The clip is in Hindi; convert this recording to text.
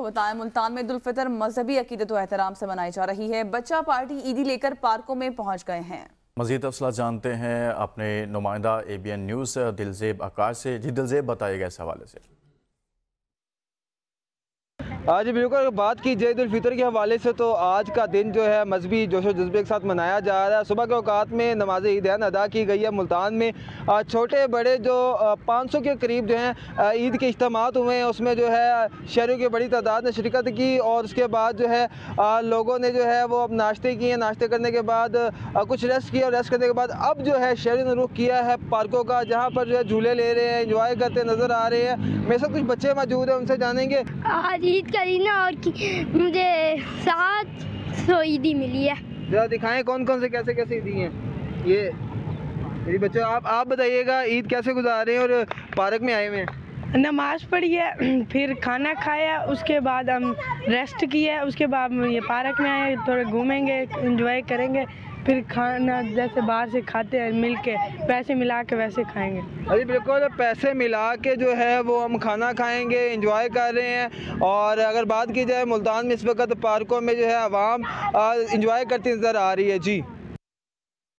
आपको बताएं, मुल्तान में ईद उल फितर मजहबी अकीदत व एहतराम से मनाई जा रही है। बच्चा पार्टी ईदी लेकर पार्कों में पहुंच गए हैं। मज़ीद तफसीलात जानते हैं अपने नुमाइंदा ABN न्यूज़ दिलजेब आकाश से। जी दिलजेब, बताइएगा इस हवाले से। आज बिल्कुल बात की जाए ईद उल फितर के हवाले से तो आज का दिन जो है मजहबी जोशो जज्बे के साथ मनाया जा रहा है। सुबह के औकात में नमाज ईदैन अदा की गई है। मुल्तान में छोटे बड़े जो 500 के करीब जो हैं ईद के इज्तिमात हुए हैं, उसमें जो है शहरियों की बड़ी तादाद ने शिरकत की और उसके बाद जो है लोगों ने जो है वो अब नाश्ते किए। नाश्ते करने के बाद कुछ रेस्ट किया और रेस्ट करने के बाद अब जो है शहरियों ने रुख किया है पार्कों का, जहाँ पर जो है झूले ले रहे हैं, इंजॉय करते नज़र आ रहे हैं। मेरे साथ कुछ बच्चे मौजूद हैं, उनसे जानेंगे। आज ईद करी ना और मुझे 700 ईदी मिली है। जरा दिखाएं कौन कौन से कैसे कैसे ईदी हैं ये मेरी बच्चों। आप बताइएगा ईद कैसे गुजार रहे हैं और पार्क में आए हुए हैं। नमाज पढ़ी है, फिर खाना खाया, उसके बाद हम रेस्ट किया, उसके बाद हम ये पार्क में आए, थोड़े घूमेंगे, एंजॉय करेंगे, फिर खाना जैसे बाहर से खाते हैं मिल के, पैसे मिला के वैसे खाएंगे। अरे बिल्कुल, पैसे मिला के जो है वो हम खाना खाएंगे, एंजॉय कर रहे हैं। और अगर बात की जाए मुल्तान में इस वक्त पार्कों में जो है आवाम एंजॉय करती नज़र आ रही है। जी।